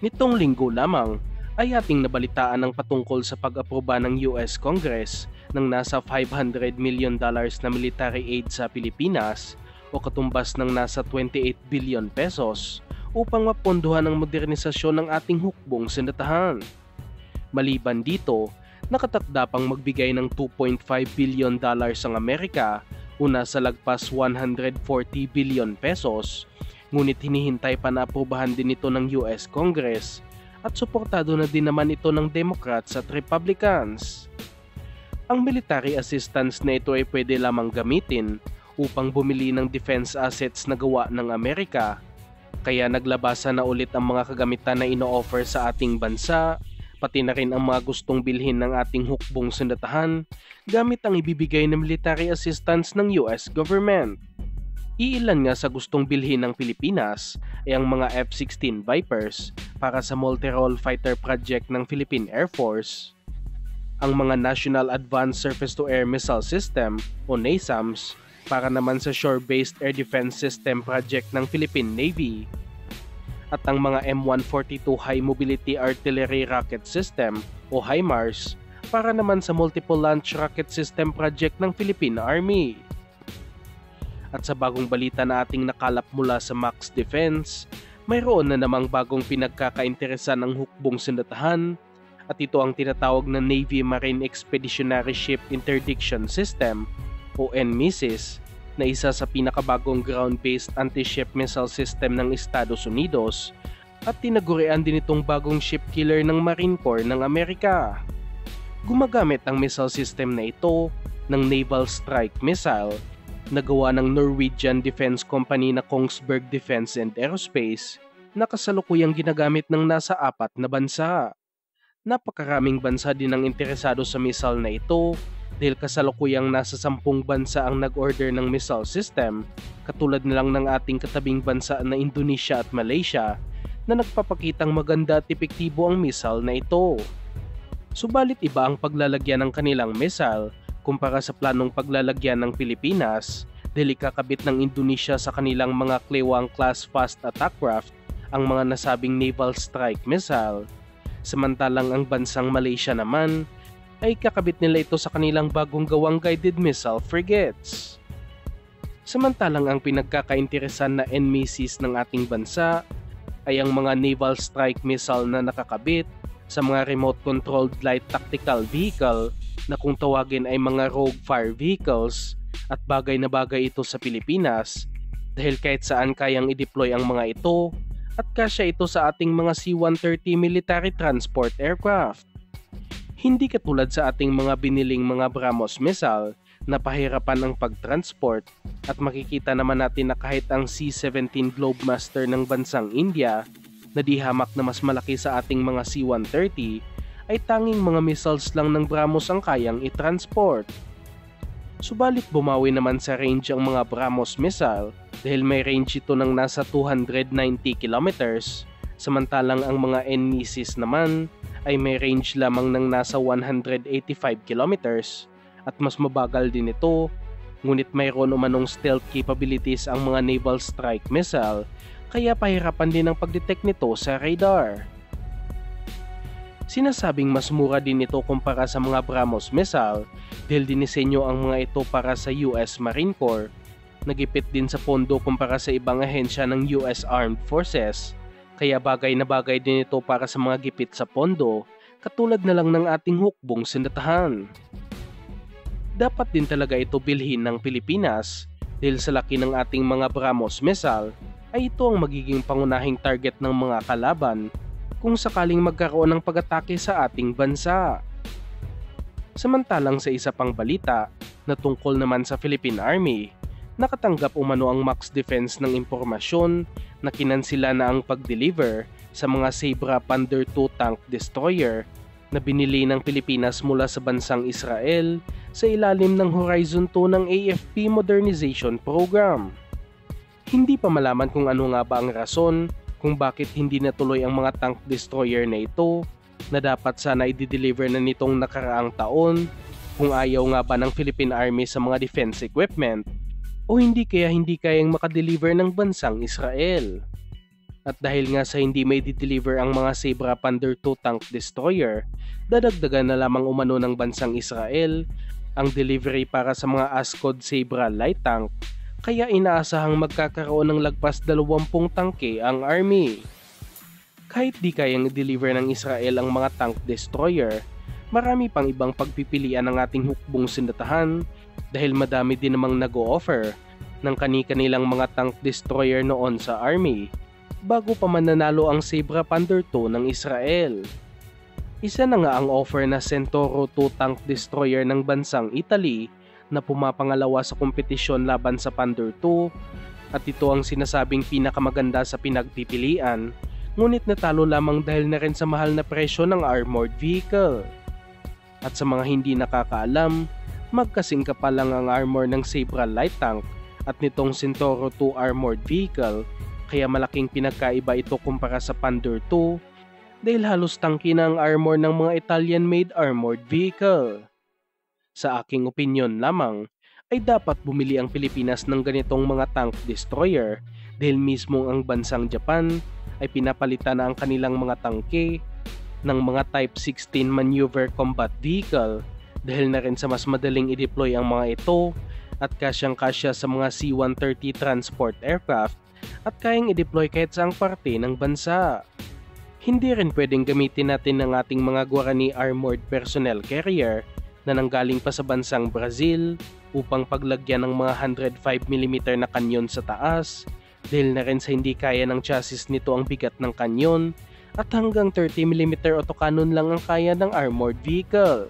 Nitong linggo lamang ay ating nabalitaan ang patungkol sa pag-aproba ng US Congress ng nasa $500 million na military aid sa Pilipinas o katumbas ng nasa 28 billion pesos upang mapondohan ang modernisasyon ng ating hukbong sindatahan. Maliban dito, nakatakda pang magbigay ng $2.5 billion ang Amerika o nasa lagpas 140 billion pesos, ngunit hinihintay pa na aprobahan din ito ng US Congress at suportado na din naman ito ng Democrats at Republicans. Ang military assistance na ito ay pwede lamang gamitin upang bumili ng defense assets na gawa ng Amerika, kaya naglabasan na ulit ang mga kagamitan na ino-offer sa ating bansa, pati na rin ang mga gustong bilhin ng ating hukbong sindatahan gamit ang ibibigay na military assistance ng US government. Iilan nga sa gustong bilhin ng Pilipinas ay ang mga F-16 Vipers para sa multi-role fighter project ng Philippine Air Force, ang mga National Advanced Surface-to-Air Missile System o NASAMS para naman sa Shore-Based Air Defense System project ng Philippine Navy, at ang mga M142 High Mobility Artillery Rocket System o HIMARS para naman sa Multiple Launch Rocket System project ng Philippine Army. At sa bagong balita na ating nakalap mula sa Max Defense, mayroon na namang bagong pinagkakainteresan ng hukbong sindatahan, at ito ang tinatawag na Navy Marine Expeditionary Ship Interdiction System o NMISIS, na isa sa pinakabagong ground-based anti-ship missile system ng Estados Unidos at tinagurian din itong bagong ship killer ng Marine Corps ng Amerika. Gumagamit ang missile system na ito ng Naval Strike Missile na gawa ng Norwegian Defense Company na Kongsberg Defense and Aerospace na kasalukuyang ginagamit ng nasa 4 na bansa. Napakaraming bansa din ang interesado sa missile na ito dahil kasalukuyang nasa 10 bansa ang nag-order ng missile system, katulad na lang ng ating katabing bansa na Indonesia at Malaysia na nagpapakitang maganda at epektibo ang missile na ito. Subalit iba ang paglalagyan ng kanilang missile kumpara sa planong paglalagyan ng Pilipinas dahil ikakabit ng Indonesia sa kanilang mga Klewang class fast attack craft ang mga nasabing naval strike missile, samantalang ang bansang Malaysia naman ay kakabit nila ito sa kanilang bagong gawang guided missile frigates. Samantalang ang pinagkakainteresan na NMISIS ng ating bansa ay ang mga naval strike missile na nakakabit sa mga remote controlled light tactical vehicle na kung tawagin ay mga rogue fire vehicles, at bagay na bagay ito sa Pilipinas dahil kahit saan kayang i-deploy ang mga ito at kasya ito sa ating mga C-130 military transport aircraft. Hindi katulad sa ating mga biniling mga BrahMos missile na pahirapan ang pagtransport, at makikita naman natin na kahit ang C-17 Globemaster ng bansang India na di hamak na mas malaki sa ating mga C-130 ay tanging mga missiles lang ng BrahMos ang kayang i-transport. Subalit bumawi naman sa range ang mga BrahMos missile dahil may range ito ng nasa 290 kilometers, samantalang ang mga NMISIS naman ay may range lamang ng nasa 185 kilometers at mas mabagal din ito, ngunit mayroon umanong stealth capabilities ang mga naval strike missile kaya pahirapan din ang pagdetect nito sa radar. Sinasabing mas mura din ito kumpara sa mga BrahMos missile dahil dinisenyo ang mga ito para sa US Marine Corps, nagipit din sa pondo kumpara sa ibang ahensya ng US Armed Forces, kaya bagay na bagay din ito para sa mga gipit sa pondo, katulad na lang ng ating hukbong sindatahan. Dapat din talaga ito bilhin ng Pilipinas dahil sa laki ng ating mga BrahMos missile ay ito ang magiging pangunahing target ng mga kalaban kung sakaling magkaroon ng pag-atake sa ating bansa. Samantalang sa isa pang balita na tungkol naman sa Philippine Army, nakatanggap umano ang Max Defense ng impormasyon na kinansila na ang pag-deliver sa mga Sabra Pander 2 tank destroyer na binili ng Pilipinas mula sa bansang Israel sa ilalim ng Horizon 2 ng AFP Modernization Program. Hindi pa malaman kung ano nga ba ang rason kung bakit hindi natuloy ang mga tank destroyer na ito na dapat sana i-deliver na nitong nakaraang taon, kung ayaw nga ba ng Philippine Army sa mga defense equipment o hindi kaya hindi kayang makadeliver ng bansang Israel. At dahil nga sa hindi may deliver ang mga Sabra Thunder 2 tank destroyer, dadagdagan na lamang umano ng bansang Israel ang delivery para sa mga Ascod Sabra light tank, kaya inaasahang magkakaroon ng lagpas 20 tangke ang army. Kahit di kayang i-deliver ng Israel ang mga tank destroyer, marami pang ibang pagpipilian ng ating hukbong sindatahan dahil madami din namang nag-o-offer ng kani-kanilang mga tank destroyer noon sa army bago pa man nanalo ang Sabra Thunder 2 ng Israel. Isa na nga ang offer na Centauro 2 tank destroyer ng bansang Italy na pumapangalawa sa kompetisyon laban sa Thunder 2 at ito ang sinasabing pinakamaganda sa pinagpipilian, ngunit natalo lamang dahil na rin sa mahal na presyo ng armored vehicle. At sa mga hindi nakakaalam, magkasing kapal lang ang armor ng Sabra light tank at nitong Centauro 2 armored vehicle, kaya malaking pinagkaiba ito kumpara sa Thunder 2 dahil halos tangki na ang armor ng mga Italian-made armored vehicle. Sa aking opinyon lamang, ay dapat bumili ang Pilipinas ng ganitong mga tank destroyer dahil mismo ang bansang Japan ay pinapalitan na ang kanilang mga tangke ng mga Type 16 maneuver combat vehicle dahil na rin sa mas madaling i-deploy ang mga ito at kasyang-kasya sa mga C-130 transport aircraft at kayang i-deploy kahit saang parte ng bansa. Hindi rin pwedeng gamitin natin ang ating mga Guarani Armored Personnel Carrier na nanggaling pa sa bansang Brazil upang paglagyan ng mga 105mm na kanyon sa taas dahil na rin sa hindi kaya ng chassis nito ang bigat ng kanyon at hanggang 30mm autocannon lang ang kaya ng armored vehicle.